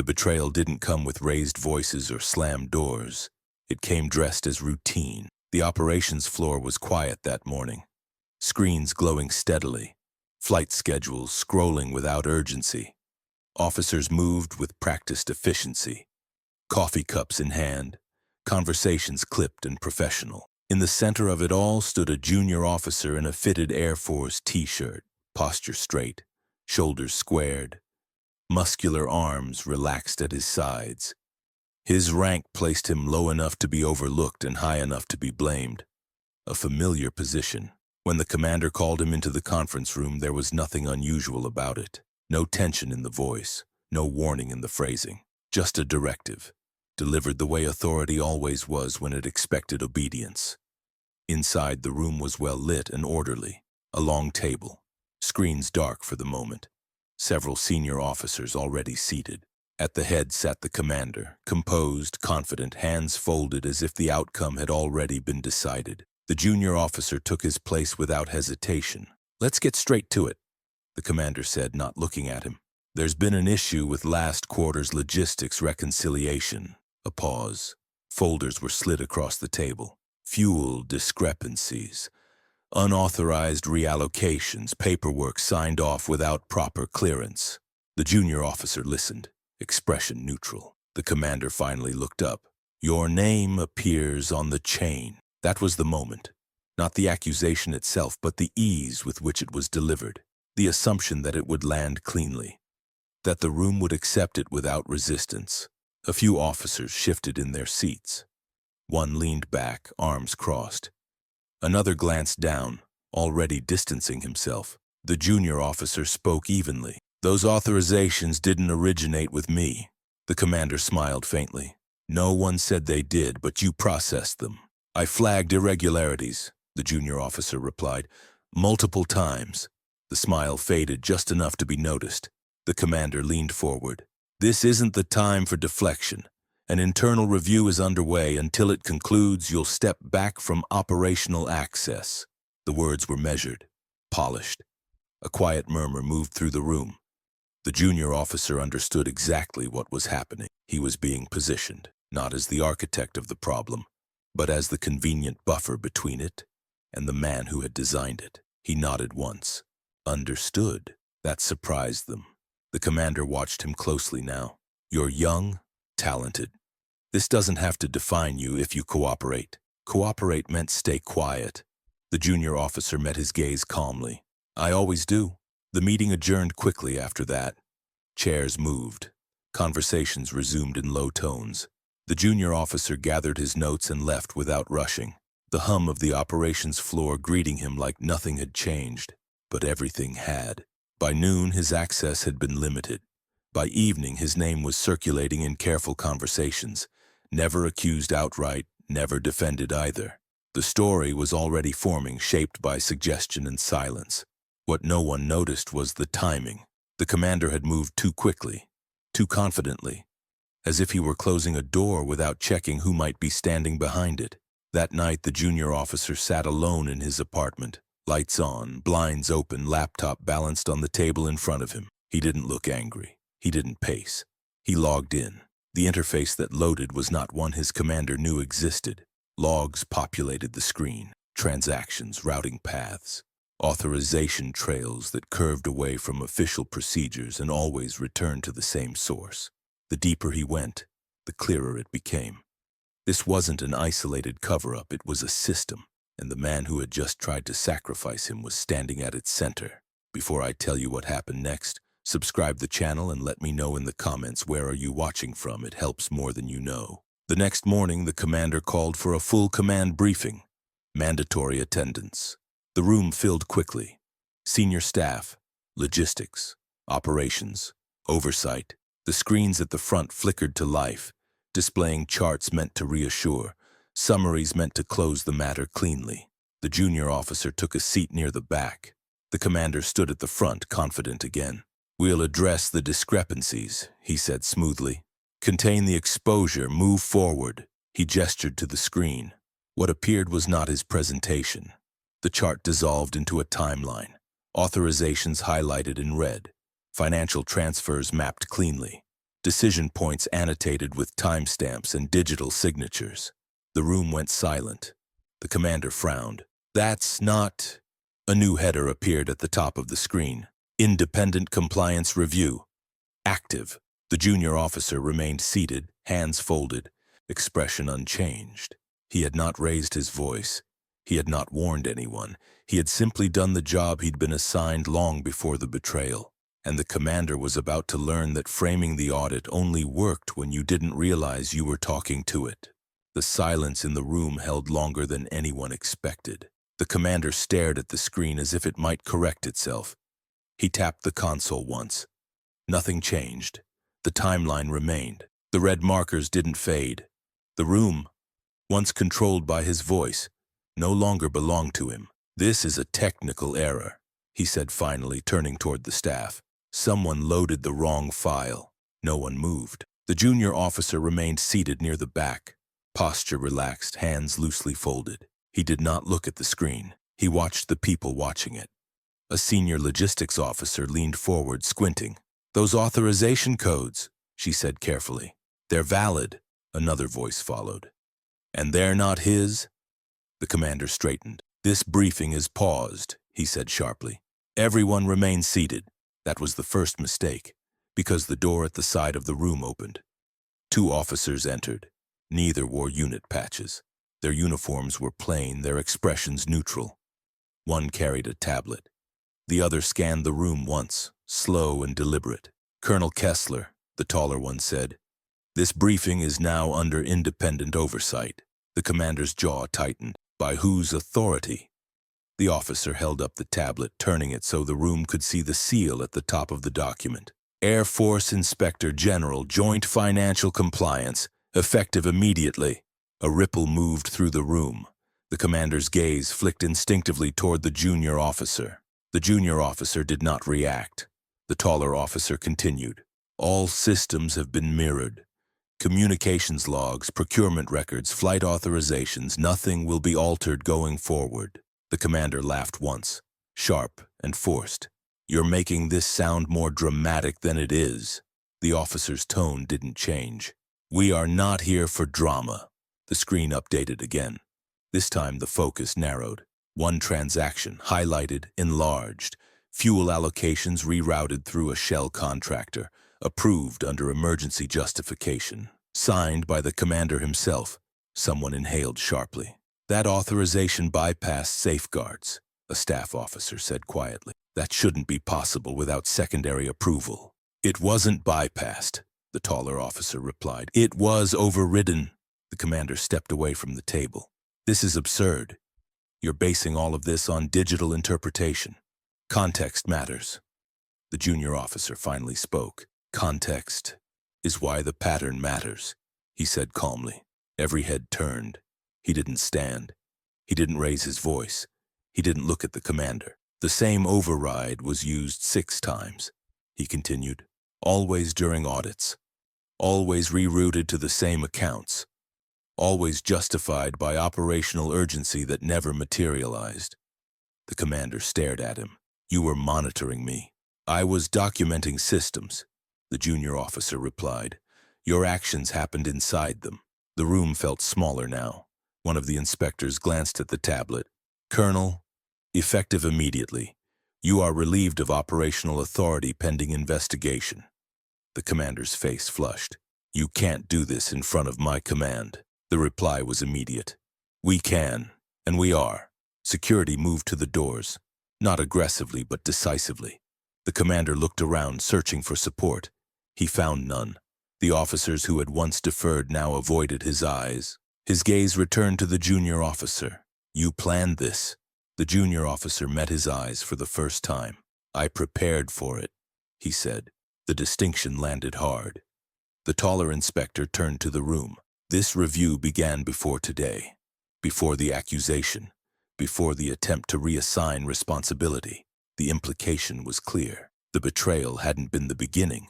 The betrayal didn't come with raised voices or slammed doors. It came dressed as routine. The operations floor was quiet that morning. Screens glowing steadily. Flight schedules scrolling without urgency. Officers moved with practiced efficiency. Coffee cups in hand. Conversations clipped and professional. In the center of it all stood a junior officer in a fitted Air Force t-shirt, posture straight, shoulders squared, muscular arms relaxed at his sides. His rank placed him low enough to be overlooked and high enough to be blamed. A familiar position. When the commander called him into the conference room, there was nothing unusual about it. No tension in the voice, no warning in the phrasing. Just a directive, delivered the way authority always was when it expected obedience. Inside, the room was well lit and orderly. A long table, screens dark for the moment. Several senior officers already seated. At the head sat the commander, composed, confident, hands folded as if the outcome had already been decided. The junior officer took his place without hesitation. "Let's get straight to it," the commander said, not looking at him. "There's been an issue with last quarter's logistics reconciliation." A pause. Folders were slid across the table. Fuel discrepancies. Unauthorized reallocations, paperwork signed off without proper clearance. The junior officer listened, expression neutral. The commander finally looked up. "Your name appears on the chain." That was the moment. Not the accusation itself, but the ease with which it was delivered. The assumption that it would land cleanly. That the room would accept it without resistance. A few officers shifted in their seats. One leaned back, arms crossed. Another glanced down, already distancing himself. The junior officer spoke evenly. "Those authorizations didn't originate with me." The commander smiled faintly. "No one said they did, but you processed them." "I flagged irregularities," the junior officer replied. "Multiple times." The smile faded just enough to be noticed. The commander leaned forward. "This isn't the time for deflection. An internal review is underway. Until it concludes, you'll step back from operational access." The words were measured, polished. A quiet murmur moved through the room. The junior officer understood exactly what was happening. He was being positioned, not as the architect of the problem, but as the convenient buffer between it and the man who had designed it. He nodded once. Understood. That surprised them. The commander watched him closely now. "You're young, talented. This doesn't have to define you if you cooperate." Cooperate meant stay quiet. The junior officer met his gaze calmly. "I always do." The meeting adjourned quickly after that. Chairs moved. Conversations resumed in low tones. The junior officer gathered his notes and left without rushing. The hum of the operations floor greeting him like nothing had changed. But everything had. By noon, his access had been limited. By evening, his name was circulating in careful conversations. Never accused outright, never defended either. The story was already forming, shaped by suggestion and silence. What no one noticed was the timing. The commander had moved too quickly, too confidently, as if he were closing a door without checking who might be standing behind it. That night, the junior officer sat alone in his apartment. Lights on, blinds open, laptop balanced on the table in front of him. He didn't look angry. He didn't pace. He logged in. The interface that loaded was not one his commander knew existed. Logs populated the screen. Transactions, routing paths. Authorization trails that curved away from official procedures and always returned to the same source. The deeper he went, the clearer it became. This wasn't an isolated cover-up, it was a system, and the man who had just tried to sacrifice him was standing at its center. Before I tell you what happened next, subscribe the channel and let me know in the comments where are you watching from. It helps more than you know. The next morning, the commander called for a full command briefing. Mandatory attendance. The room filled quickly. Senior staff, logistics, operations, oversight. The screens at the front flickered to life, displaying charts meant to reassure, summaries meant to close the matter cleanly. The junior officer took a seat near the back. The commander stood at the front, confident again. "We'll address the discrepancies," he said smoothly. "Contain the exposure, move forward." He gestured to the screen. What appeared was not his presentation. The chart dissolved into a timeline. Authorizations highlighted in red. Financial transfers mapped cleanly. decision points annotated with timestamps and digital signatures. The room went silent. The commander frowned. "That's not—" A new header appeared at the top of the screen. Independent Compliance Review. Active. The junior officer remained seated, hands folded, expression unchanged. He had not raised his voice. He had not warned anyone. He had simply done the job he'd been assigned long before the betrayal. And the commander was about to learn that framing the audit only worked when you didn't realize you were talking to it. The silence in the room held longer than anyone expected. The commander stared at the screen as if it might correct itself. He tapped the console once. Nothing changed. The timeline remained. The red markers didn't fade. The room, once controlled by his voice, no longer belonged to him. "This is a technical error," he said finally, turning toward the staff. "Someone loaded the wrong file." No one moved. The junior officer remained seated near the back, posture relaxed, hands loosely folded. He did not look at the screen. He watched the people watching it. A senior logistics officer leaned forward, squinting. "Those authorization codes," she said carefully. "They're valid," another voice followed. "And they're not his?" The commander straightened. "This briefing is paused," he said sharply. Everyone remained seated. That was the first mistake, because the door at the side of the room opened. Two officers entered. Neither wore unit patches. Their uniforms were plain, their expressions neutral. One carried a tablet. The other scanned the room once, slow and deliberate. "Colonel Kessler," the taller one said, "this briefing is now under independent oversight." The commander's jaw tightened. "By whose authority?" The officer held up the tablet, turning it so the room could see the seal at the top of the document. "Air Force Inspector General, Joint Financial Compliance, effective immediately." A ripple moved through the room. The commander's gaze flicked instinctively toward the junior officer. The junior officer did not react. The taller officer continued. "All systems have been mirrored. Communications logs, procurement records, flight authorizations, nothing will be altered going forward." The commander laughed once, sharp and forced. "You're making this sound more dramatic than it is." The officer's tone didn't change. "We are not here for drama." The screen updated again. This time the focus narrowed. One transaction, highlighted, enlarged. Fuel allocations rerouted through a shell contractor. Approved under emergency justification. Signed by the commander himself. Someone inhaled sharply. "That authorization bypassed safeguards," a staff officer said quietly. "That shouldn't be possible without secondary approval." "It wasn't bypassed," the taller officer replied. "It was overridden." The commander stepped away from the table. "This is absurd. You're basing all of this on digital interpretation. Context matters." The junior officer finally spoke. "Context is why the pattern matters," he said calmly. Every head turned. He didn't stand. He didn't raise his voice. He didn't look at the commander. "The same override was used 6 times, he continued. "Always during audits. Always rerouted to the same accounts. Always justified by operational urgency that never materialized." The commander stared at him. "You were monitoring me." "I was documenting systems," the junior officer replied. "Your actions happened inside them." The room felt smaller now. One of the inspectors glanced at the tablet. "Colonel, effective immediately. You are relieved of operational authority pending investigation." The commander's face flushed. "You can't do this in front of my command." The reply was immediate. "We can, and we are." Security moved to the doors, not aggressively but decisively. The commander looked around, searching for support. He found none. The officers who had once deferred now avoided his eyes. His gaze returned to the junior officer. "You planned this." The junior officer met his eyes for the first time. "I prepared for it," he said. The distinction landed hard. The taller inspector turned to the room. "This review began before today, before the accusation, before the attempt to reassign responsibility." The implication was clear. The betrayal hadn't been the beginning.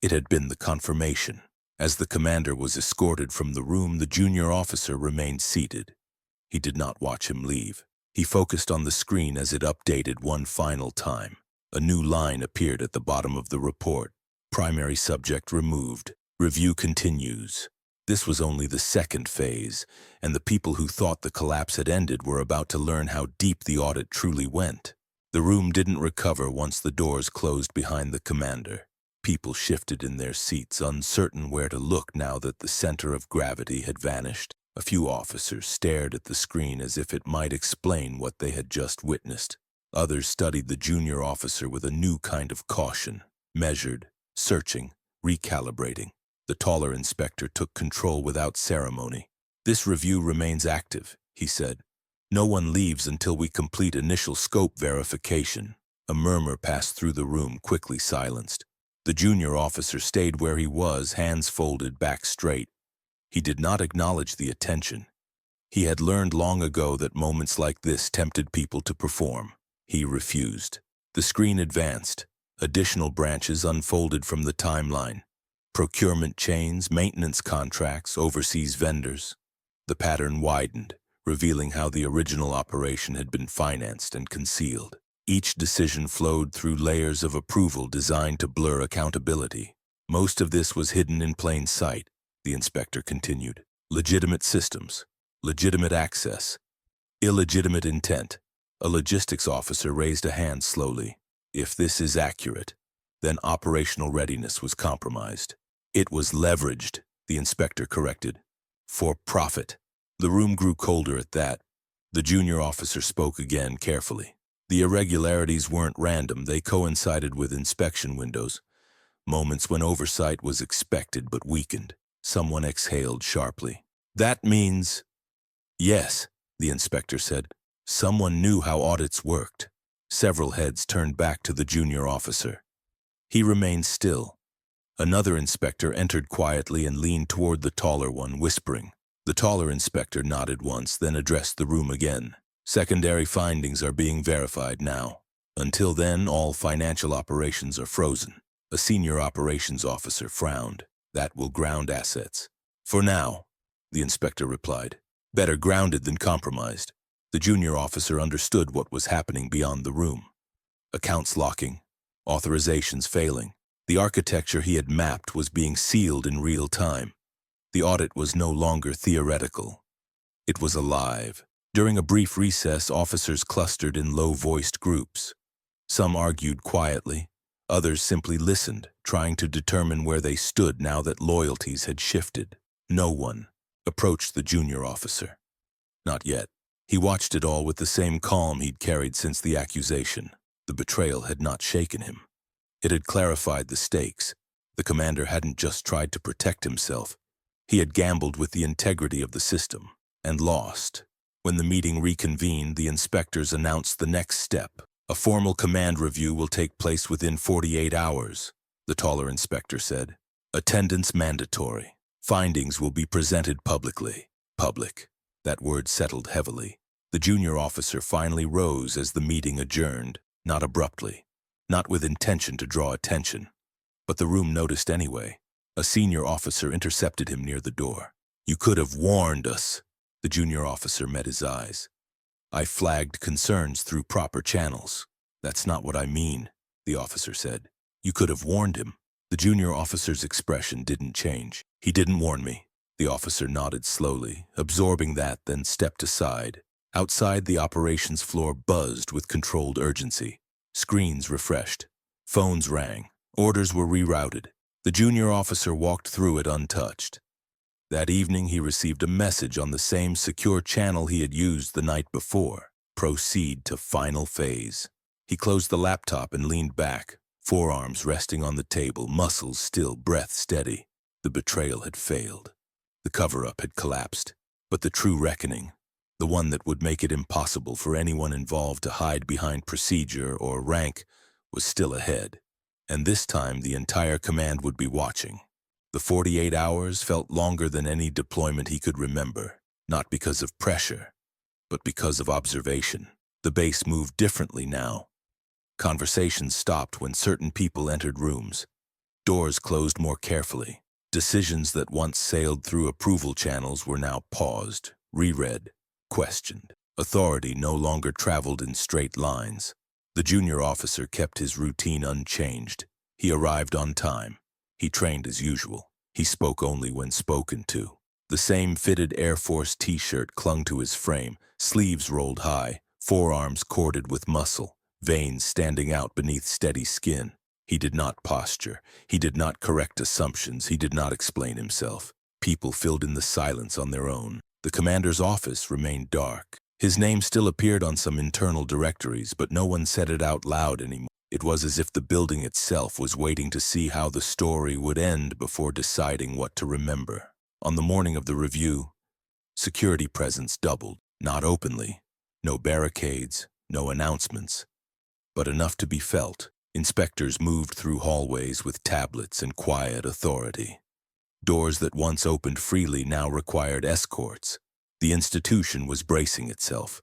It had been the confirmation. As the commander was escorted from the room, the junior officer remained seated. He did not watch him leave. He focused on the screen as it updated one final time. A new line appeared at the bottom of the report. Primary subject removed. Review continues. This was only the second phase, and the people who thought the collapse had ended were about to learn how deep the audit truly went. The room didn't recover once the doors closed behind the commander. People shifted in their seats, uncertain where to look now that the center of gravity had vanished. A few officers stared at the screen as if it might explain what they had just witnessed. Others studied the junior officer with a new kind of caution, measured, searching, recalibrating. The taller inspector took control without ceremony. "This review remains active," he said. "No one leaves until we complete initial scope verification." A murmur passed through the room, quickly silenced. The junior officer stayed where he was, hands folded, back straight. He did not acknowledge the attention. He had learned long ago that moments like this tempted people to perform. He refused. The screen advanced. Additional branches unfolded from the timeline. Procurement chains, maintenance contracts, overseas vendors. The pattern widened, revealing how the original operation had been financed and concealed. Each decision flowed through layers of approval designed to blur accountability. Most of this was hidden in plain sight, the inspector continued. Legitimate systems, legitimate access, illegitimate intent. A logistics officer raised a hand slowly. If this is accurate, then operational readiness was compromised. It was leveraged, the inspector corrected. For profit. The room grew colder at that. The junior officer spoke again carefully. The irregularities weren't random, they coincided with inspection windows. Moments when oversight was expected but weakened. Someone exhaled sharply. "That means—" "Yes," the inspector said. Someone knew how audits worked. Several heads turned back to the junior officer. He remained still. Another inspector entered quietly and leaned toward the taller one, whispering. The taller inspector nodded once, then addressed the room again. "Secondary findings are being verified now. Until then, all financial operations are frozen." A senior operations officer frowned. "That will ground assets." "For now," the inspector replied. "Better grounded than compromised." The junior officer understood what was happening beyond the room. Accounts locking, authorizations failing. The architecture he had mapped was being sealed in real time. The audit was no longer theoretical. It was alive. During a brief recess, officers clustered in low-voiced groups. Some argued quietly. Others simply listened, trying to determine where they stood now that loyalties had shifted. No one approached the junior officer. Not yet. He watched it all with the same calm he'd carried since the accusation. The betrayal had not shaken him. It had clarified the stakes. The commander hadn't just tried to protect himself. He had gambled with the integrity of the system, and lost. When the meeting reconvened, the inspectors announced the next step. "A formal command review will take place within 48 hours, the taller inspector said. "Attendance mandatory. Findings will be presented publicly." Public. That word settled heavily. The junior officer finally rose as the meeting adjourned, not abruptly, not with intention to draw attention. But the room noticed anyway. A senior officer intercepted him near the door. "You could have warned us." The junior officer met his eyes. "I flagged concerns through proper channels." "That's not what I mean," the officer said. "You could have warned him." The junior officer's expression didn't change. "He didn't warn me." The officer nodded slowly, absorbing that, then stepped aside. Outside, the operations floor buzzed with controlled urgency. Screens refreshed. Phones rang. Orders were rerouted. The junior officer walked through it untouched. That evening, he received a message on the same secure channel he had used the night before. "Proceed to final phase." He closed the laptop and leaned back, forearms resting on the table, muscles still, breath steady. The betrayal had failed. The cover-up had collapsed. But the true reckoning, the one that would make it impossible for anyone involved to hide behind procedure or rank, was still ahead. And this time, the entire command would be watching. The 48 hours felt longer than any deployment he could remember, not because of pressure, but because of observation. The base moved differently now. Conversations stopped when certain people entered rooms. Doors closed more carefully. Decisions that once sailed through approval channels were now paused, reread, questioned. Authority no longer traveled in straight lines. The junior officer kept his routine unchanged. He arrived on time, He trained as usual. He spoke only when spoken to. The same fitted Air Force t-shirt clung to his frame, sleeves rolled high, forearms corded with muscle, veins standing out beneath steady skin. He did not posture. He did not correct assumptions. He did not explain himself. People filled in the silence on their own. The commander's office remained dark. His name still appeared on some internal directories, but no one said it out loud anymore. It was as if the building itself was waiting to see how the story would end before deciding what to remember. On the morning of the review, security presence doubled, not openly, no barricades, no announcements, but enough to be felt. Inspectors moved through hallways with tablets and quiet authority. Doors that once opened freely now required escorts. The institution was bracing itself.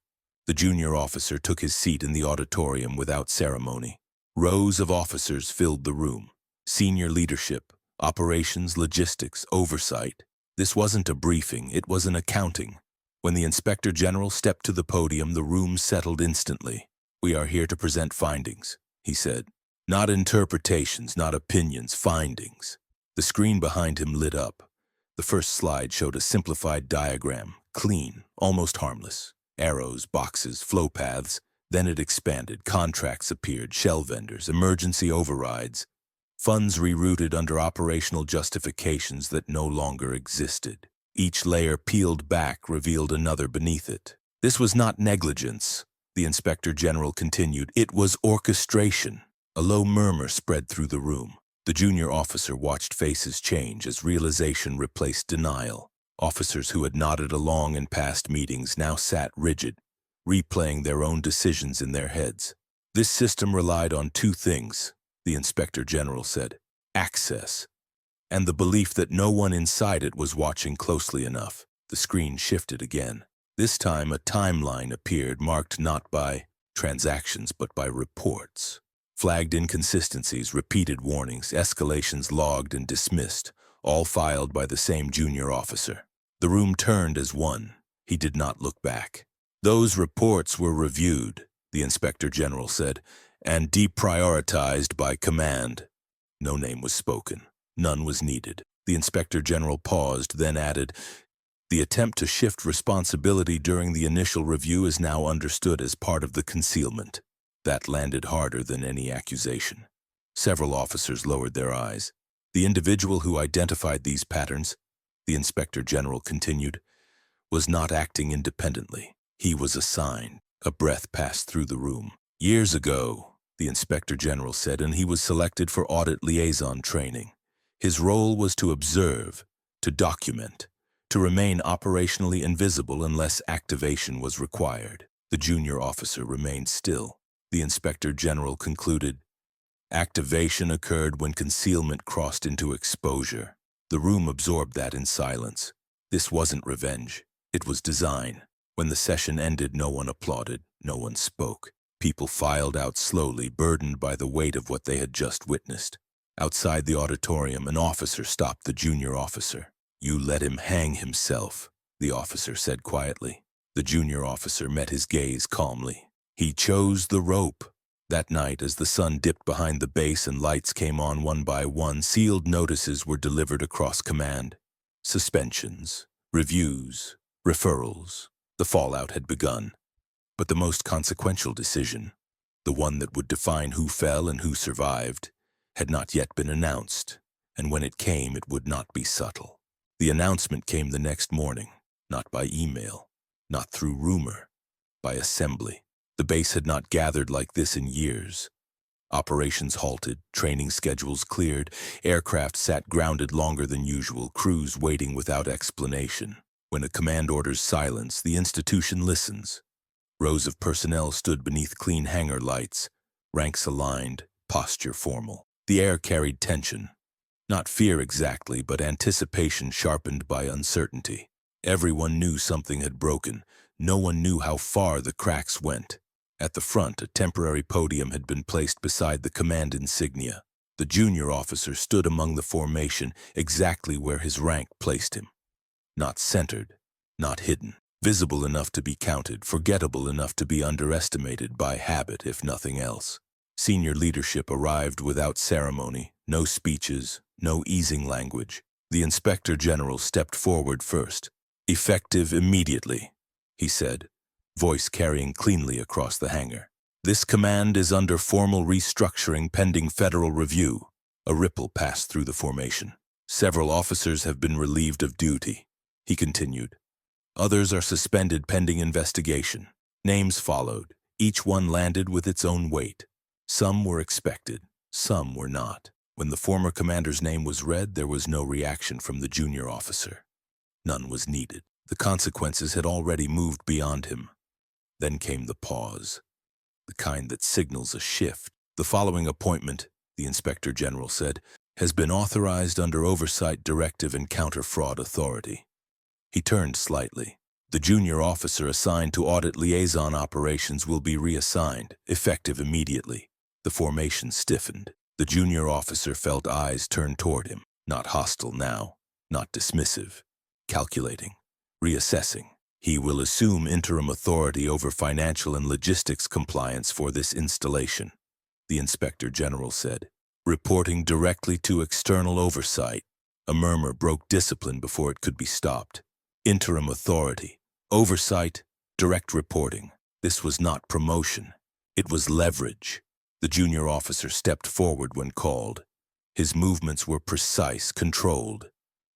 The junior officer took his seat in the auditorium without ceremony. Rows of officers filled the room. Senior leadership, operations, logistics, oversight. This wasn't a briefing, it was an accounting. When the Inspector General stepped to the podium, the room settled instantly. "We are here to present findings," he said. "Not interpretations, not opinions, findings." The screen behind him lit up. The first slide showed a simplified diagram, clean, almost harmless. Arrows, boxes, flow paths. Then it expanded. Contracts appeared, shell vendors, emergency overrides. Funds rerouted under operational justifications that no longer existed. Each layer peeled back revealed another beneath it. This was not negligence, the Inspector General continued. It was orchestration. A low murmur spread through the room. The junior officer watched faces change as realization replaced denial. Officers who had nodded along in past meetings now sat rigid, replaying their own decisions in their heads. This system relied on two things, the Inspector General said: access, and the belief that no one inside it was watching closely enough. The screen shifted again. This time a timeline appeared, marked not by transactions but by reports. Flagged inconsistencies, repeated warnings, escalations logged and dismissed, all filed by the same junior officer. The room turned as one. He did not look back. "Those reports were reviewed," the Inspector General said, "and deprioritized by command." No name was spoken. None was needed. The Inspector General paused, then added, "The attempt to shift responsibility during the initial review is now understood as part of the concealment." That landed harder than any accusation. Several officers lowered their eyes. The individual who identified these patterns, the Inspector General continued, was not acting independently. He was assigned. A breath passed through the room. "Years ago," the Inspector General said, "and he was selected for audit liaison training. His role was to observe, to document, to remain operationally invisible unless activation was required." The junior officer remained still. The Inspector General concluded, "Activation occurred when concealment crossed into exposure." The room absorbed that in silence. This wasn't revenge. It was design. When the session ended, no one applauded, no one spoke. People filed out slowly, burdened by the weight of what they had just witnessed. Outside the auditorium, an officer stopped the junior officer. "You let him hang himself," the officer said quietly. The junior officer met his gaze calmly. "He chose the rope." That night, as the sun dipped behind the base and lights came on one by one, sealed notices were delivered across command. Suspensions, reviews, referrals. The fallout had begun. But the most consequential decision, the one that would define who fell and who survived, had not yet been announced, and when it came, it would not be subtle. The announcement came the next morning, not by email, not through rumor, by assembly. The base had not gathered like this in years. Operations halted, training schedules cleared, aircraft sat grounded longer than usual, crews waiting without explanation. When a command orders silence, the institution listens. Rows of personnel stood beneath clean hangar lights, ranks aligned, posture formal. The air carried tension. Not fear exactly, but anticipation sharpened by uncertainty. Everyone knew something had broken. No one knew how far the cracks went. At the front, a temporary podium had been placed beside the command insignia. The junior officer stood among the formation, exactly where his rank placed him. Not centered, not hidden, visible enough to be counted, forgettable enough to be underestimated by habit, if nothing else. Senior leadership arrived without ceremony, no speeches, no easing language. The Inspector General stepped forward first. "Effective immediately," he said, voice carrying cleanly across the hangar. "This command is under formal restructuring pending federal review." A ripple passed through the formation. "Several officers have been relieved of duty," he continued. "Others are suspended pending investigation." Names followed. Each one landed with its own weight. Some were expected, some were not. When the former commander's name was read, there was no reaction from the junior officer. None was needed. The consequences had already moved beyond him. Then came the pause, the kind that signals a shift. "The following appointment," the Inspector General said, "has been authorized under Oversight Directive and Counter-Fraud Authority." He turned slightly. "The junior officer assigned to Audit Liaison Operations will be reassigned, effective immediately." The formation stiffened. The junior officer felt eyes turn toward him, not hostile now, not dismissive, calculating, reassessing. "He will assume interim authority over financial and logistics compliance for this installation," the Inspector General said, "reporting directly to external oversight." A murmur broke discipline before it could be stopped. Interim authority, oversight, direct reporting. This was not promotion. It was leverage. The junior officer stepped forward when called. His movements were precise, controlled.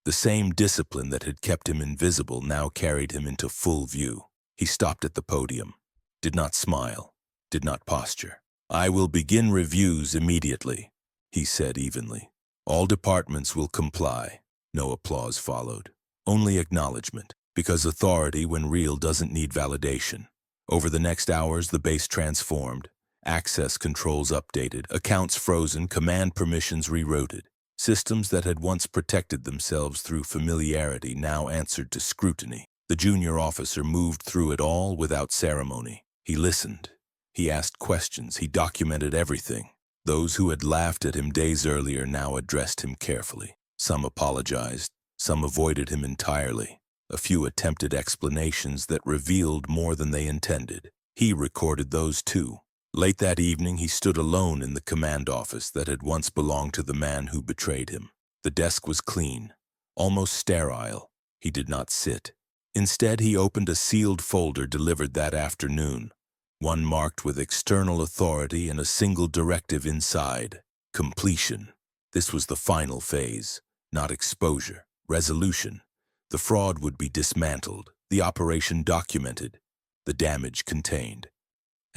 The same discipline that had kept him invisible now carried him into full view. He stopped at the podium, did not smile, did not posture. "I will begin reviews immediately," he said evenly. "All departments will comply." No applause followed, only acknowledgement, because authority, when real, doesn't need validation. Over the next hours, the base transformed. Access controls updated, accounts frozen, command permissions rerouted. Systems that had once protected themselves through familiarity now answered to scrutiny. The junior officer moved through it all without ceremony. He listened. He asked questions. He documented everything. Those who had laughed at him days earlier now addressed him carefully. Some apologized. Some avoided him entirely. A few attempted explanations that revealed more than they intended. He recorded those too. Late that evening, he stood alone in the command office that had once belonged to the man who betrayed him. The desk was clean, almost sterile. He did not sit. Instead, he opened a sealed folder delivered that afternoon, one marked with external authority and a single directive inside: completion. This was the final phase, not exposure, resolution. The fraud would be dismantled, the operation documented, the damage contained.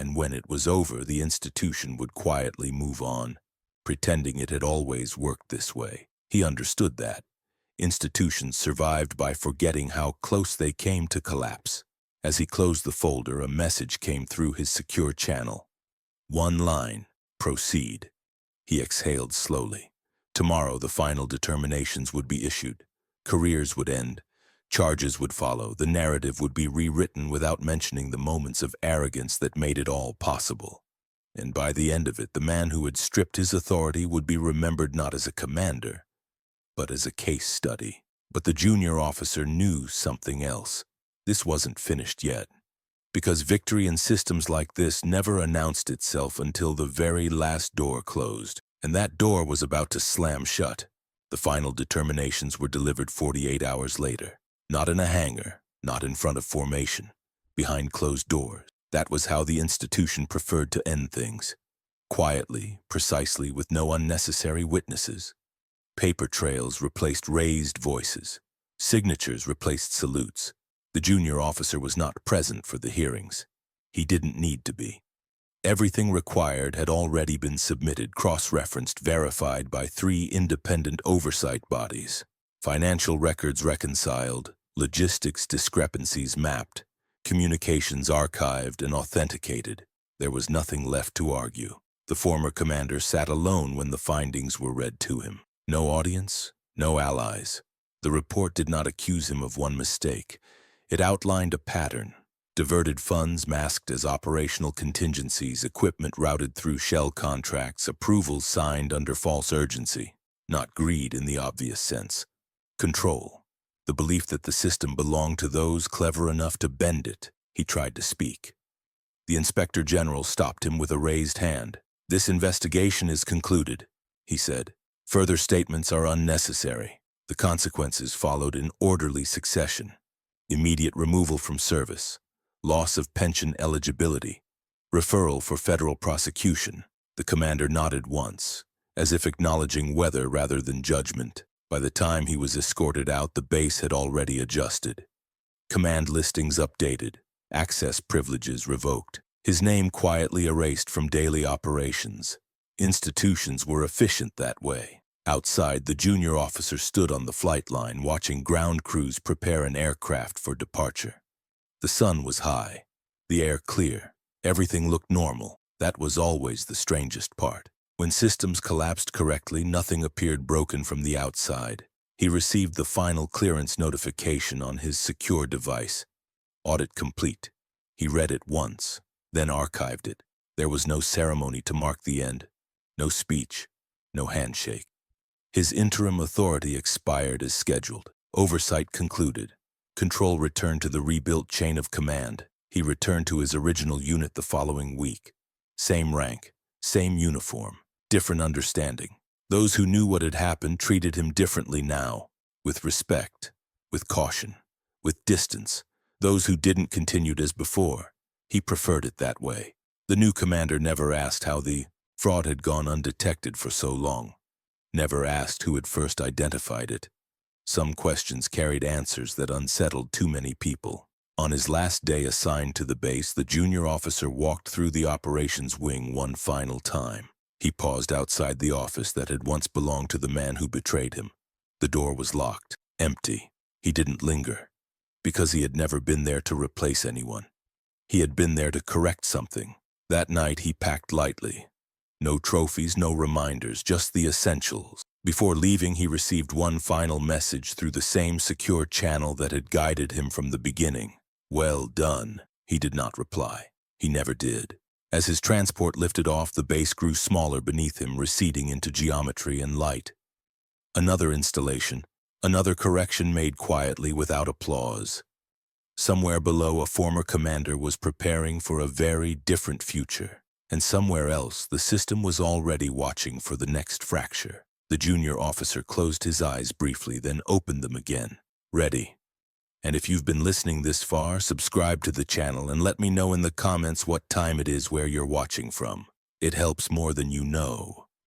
And when it was over, the institution would quietly move on, pretending it had always worked this way. He understood that. Institutions survived by forgetting how close they came to collapse. As he closed the folder, a message came through his secure channel. One line: proceed. He exhaled slowly. Tomorrow, the final determinations would be issued. Careers would end. Charges would follow. The narrative would be rewritten without mentioning the moments of arrogance that made it all possible. And by the end of it, the man who had stripped his authority would be remembered not as a commander, but as a case study. But the junior officer knew something else. This wasn't finished yet. Because victory in systems like this never announced itself until the very last door closed. And that door was about to slam shut. The final determinations were delivered 48 hours later. Not in a hangar, not in front of formation, behind closed doors. That was how the institution preferred to end things. Quietly, precisely, with no unnecessary witnesses. Paper trails replaced raised voices. Signatures replaced salutes. The junior officer was not present for the hearings. He didn't need to be. Everything required had already been submitted, cross-referenced, verified by 3 independent oversight bodies. Financial records reconciled, logistics discrepancies mapped, communications archived and authenticated. There was nothing left to argue. The former commander sat alone when the findings were read to him. No audience, no allies. The report did not accuse him of one mistake. It outlined a pattern. Diverted funds masked as operational contingencies, equipment routed through shell contracts, approvals signed under false urgency. Not greed in the obvious sense. Control. The belief that the system belonged to those clever enough to bend it. He tried to speak. The Inspector General stopped him with a raised hand. "This investigation is concluded," he said. "Further statements are unnecessary." The consequences followed in orderly succession. Immediate removal from service, loss of pension eligibility, referral for federal prosecution. The commander nodded once, as if acknowledging weather rather than judgment. By the time he was escorted out, the base had already adjusted. Command listings updated, access privileges revoked. His name quietly erased from daily operations. Institutions were efficient that way. Outside, the junior officer stood on the flight line, watching ground crews prepare an aircraft for departure. The sun was high, the air clear. Everything looked normal. That was always the strangest part. When systems collapsed correctly, nothing appeared broken from the outside. He received the final clearance notification on his secure device. Audit complete. He read it once, then archived it. There was no ceremony to mark the end, no speech, no handshake. His interim authority expired as scheduled. Oversight concluded. Control returned to the rebuilt chain of command. He returned to his original unit the following week. Same rank, same uniform, different understanding. Those who knew what had happened treated him differently now, with respect, with caution, with distance. Those who didn't continued as before. He preferred it that way. The new commander never asked how the fraud had gone undetected for so long. Never asked who had first identified it. Some questions carried answers that unsettled too many people. On his last day assigned to the base, the junior officer walked through the operations wing one final time. He paused outside the office that had once belonged to the man who betrayed him. The door was locked, empty. He didn't linger, because he had never been there to replace anyone. He had been there to correct something. That night he packed lightly. No trophies, no reminders, just the essentials. Before leaving, he received one final message through the same secure channel that had guided him from the beginning. "Well done." He did not reply. He never did. As his transport lifted off, the base grew smaller beneath him, receding into geometry and light. Another installation, another correction made quietly without applause. Somewhere below, a former commander was preparing for a very different future. And somewhere else, the system was already watching for the next fracture. The junior officer closed his eyes briefly, then opened them again. Ready. And if you've been listening this far, subscribe to the channel and let me know in the comments what time it is where you're watching from. It helps more than you know.